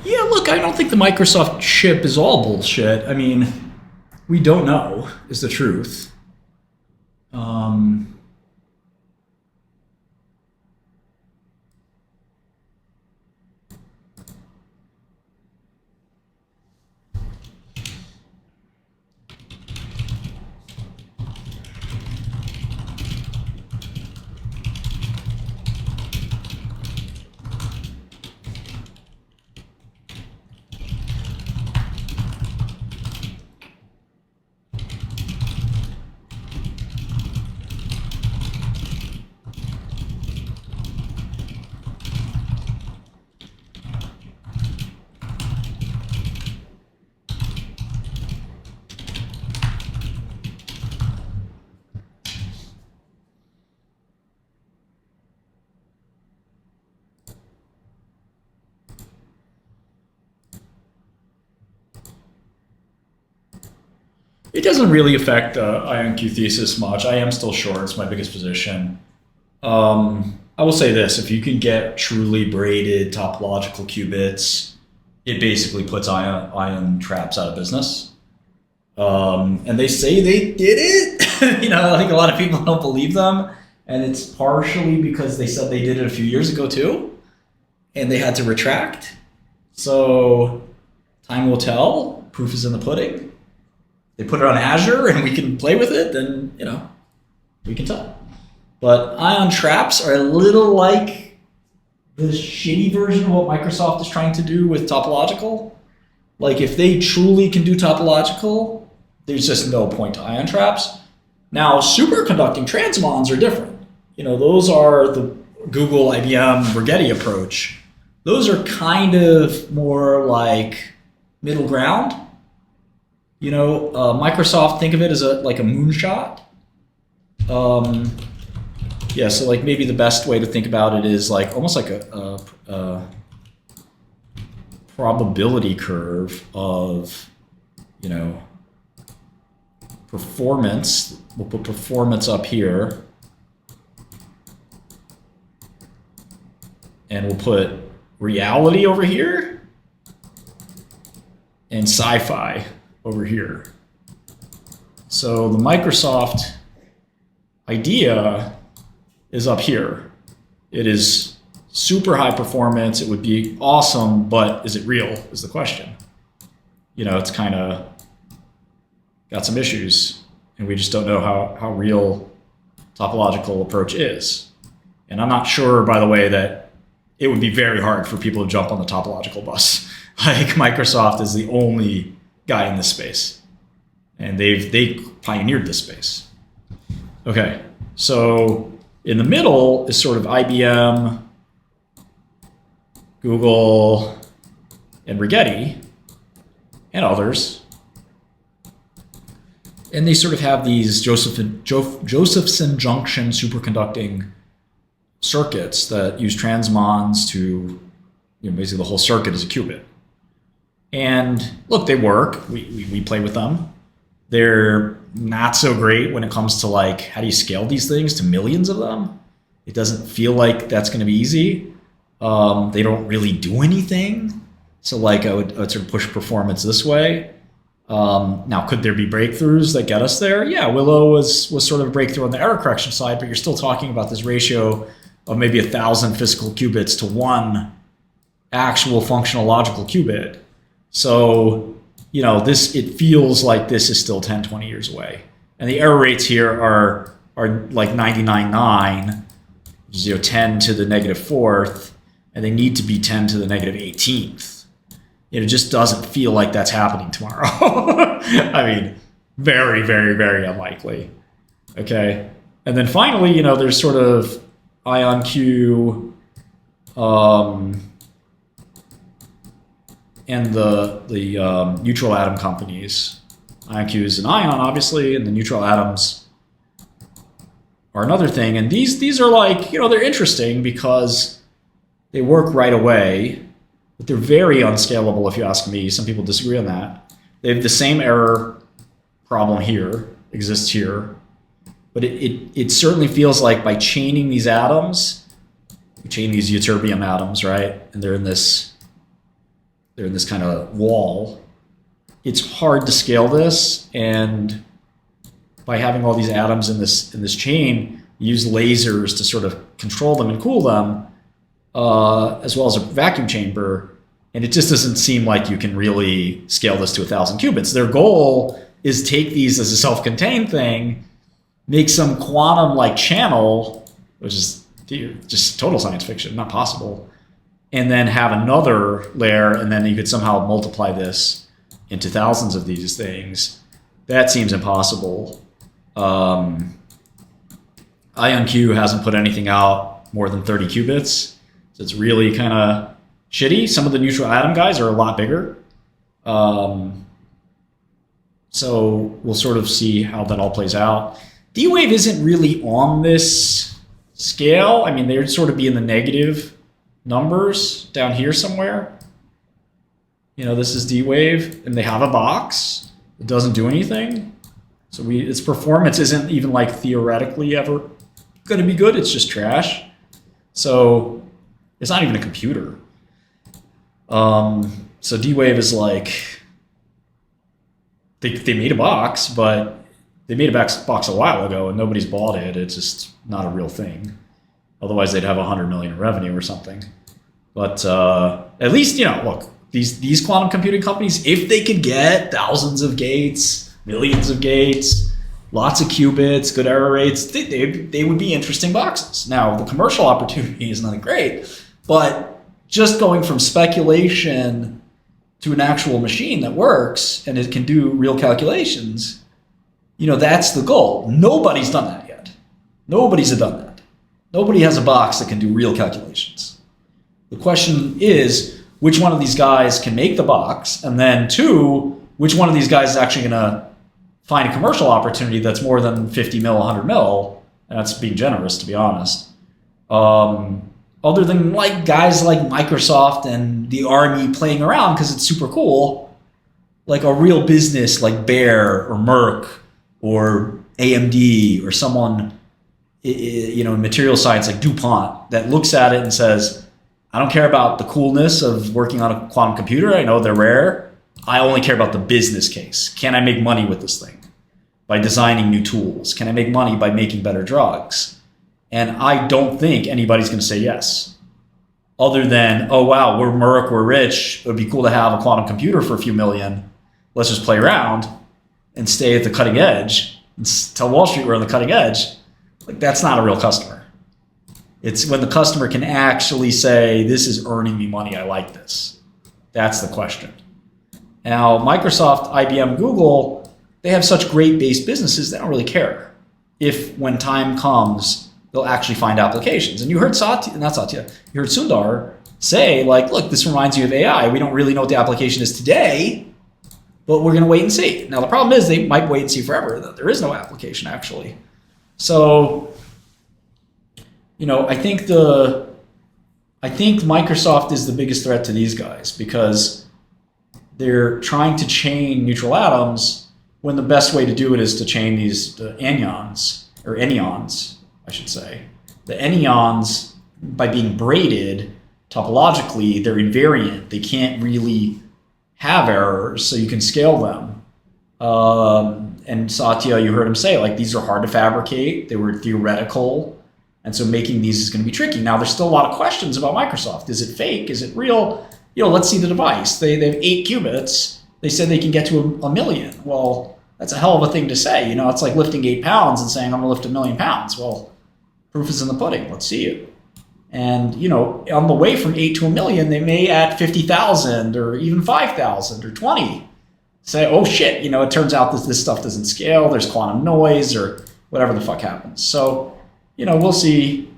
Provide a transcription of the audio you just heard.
Yeah, look, I don't think the Microsoft chip is all bullshit. I mean, we don't know, is the truth. Um, it doesn't really affect IonQ thesis much. I am still short. It's my biggest position. I will say this: if you can get truly braided topological qubits, it basically puts ion traps out of business. And they say they did it. I think a lot of people don't believe them, and it's partially because they said they did it a few years ago too, and they had to retract. So time will tell. Proof is in the pudding. They put it on Azure, and we can play with it. Then we can tell. But ion traps are a little like the shitty version of what Microsoft is trying to do with topological. Like if they truly can do topological, there's just no point to ion traps. Now, superconducting transmons are different. Those are the Google, IBM, Rigetti approach. Those are kind of more like middle ground. Microsoft, think of it as like a moonshot. Yeah, so like maybe the best way to think about it is like almost like a probability curve of, performance. We'll put performance up here, and we'll put reality over here, and sci-fi over here. So the Microsoft idea is up here. It is super high performance. It would be awesome, but is it real is the question. It's kind of got some issues, and we just don't know how real topological approach is. And I'm not sure, by the way, that it would be very hard for people to jump on the topological bus. Like Microsoft is the only guy in this space, and they pioneered this space. Okay, so in the middle is sort of IBM, Google, and Rigetti, and others. And they sort of have these Josephson junction superconducting circuits that use transmons to, basically the whole circuit is a qubit. And look, they work. We play with them. They're not so great when it comes to like, how do you scale these things to millions of them? It doesn't feel like that's going to be easy. They don't really do anything. So like I would sort of push performance this way. Now, could there be breakthroughs that get us there? Yeah, Willow was sort of a breakthrough on the error correction side, but you're still talking about this ratio of maybe 1,000 physical qubits to one actual functional logical qubit. So, it feels like this is still 10, 20 years away. And the error rates here are like 99.9, which is 10 to the negative fourth, and they need to be 10 to the negative 18th. It just doesn't feel like that's happening tomorrow. I mean, very, very, very unlikely. Okay. And then finally, there's sort of IonQ, and the neutral atom companies. IonQ is an ion, obviously, and the neutral atoms are another thing. And these are like, they're interesting because they work right away, but they're very unscalable if you ask me. Some people disagree on that. They have the same error problem here, exists here, but it certainly feels like by chaining these atoms, you chain these ytterbium atoms, right? And they're in this they're in this kind of wall. It's hard to scale this, and by having all these atoms in this chain, you use lasers to sort of control them and cool them, as well as a vacuum chamber. And it just doesn't seem like you can really scale this to 1,000 qubits. Their goal is take these as a self-contained thing, make some quantum-like channel, which is just total science fiction, not possible, and then have another layer, and then you could somehow multiply this into thousands of these things. That seems impossible. IonQ hasn't put anything out more than 30 qubits, so it's really kind of shitty. Some of the neutral atom guys are a lot bigger. So we'll sort of see how that all plays out. D-Wave isn't really on this scale. I mean, they'd sort of be in the negative numbers down here somewhere. You know, this is D-Wave, and they have a box. It doesn't do anything. So its performance isn't even like theoretically ever going to be good. It's just trash. So it's not even a computer. So D-Wave is like, they made a box, but they made a box a while ago and nobody's bought it. It's just not a real thing. Otherwise they'd have 100 million in revenue or something. But at least, you know, look, these quantum computing companies, if they could get thousands of gates, millions of gates, lots of qubits, good error rates, they would be interesting boxes. Now, the commercial opportunity is not great, but just going from speculation to an actual machine that works and it can do real calculations, you know, that's the goal. Nobody's done that yet. Nobody's done that. Nobody has a box that can do real calculations. The question is, which one of these guys can make the box? And then two, which one of these guys is actually going to find a commercial opportunity that's more than 50 mil, 100 mil? And that's being generous, to be honest. Other than like guys like Microsoft and the army playing around because it's super cool, like a real business like Bayer or Merck or AMD or someone, you know, in material science like DuPont that looks at it and says, I don't care about the coolness of working on a quantum computer. I know they're rare. I only care about the business case. Can I make money with this thing by designing new tools? Can I make money by making better drugs? And I don't think anybody's going to say yes. Other than, oh, wow, we're Merck, we're rich. It would be cool to have a quantum computer for a few million. Let's just play around and stay at the cutting edge and tell Wall Street we're on the cutting edge. Like, that's not a real customer. It's when the customer can actually say, this is earning me money, I like this. That's the question. Now, Microsoft, IBM, Google, they have such great base businesses, they don't really care if when time comes, they'll actually find applications. And you heard you heard Sundar say, like, look, this reminds you of AI. We don't really know what the application is today, but we're going to wait and see. Now, the problem is they might wait and see forever. There is no application, actually. So, you know, I think Microsoft is the biggest threat to these guys because they're trying to chain neutral atoms when the best way to do it is to chain these anyons, I should say. The anyons, by being braided topologically, they're invariant. They can't really have errors, so you can scale them. And Satya, you heard him say, like, these are hard to fabricate. They were theoretical. And so making these is going to be tricky. Now, there's still a lot of questions about Microsoft. Is it fake? Is it real? You know, let's see the device. They have 8 qubits. They said they can get to a million. Well, that's a hell of a thing to say. You know, it's like lifting 8 pounds and saying, I'm going to lift 1,000,000 pounds. Well, proof is in the pudding. Let's see it. And, you know, on the way from 8 to 1,000,000, they may at 50,000 or even 5,000 or 20 say, oh shit, you know, it turns out that this stuff doesn't scale. There's quantum noise or whatever the fuck happens. So, you know, we'll see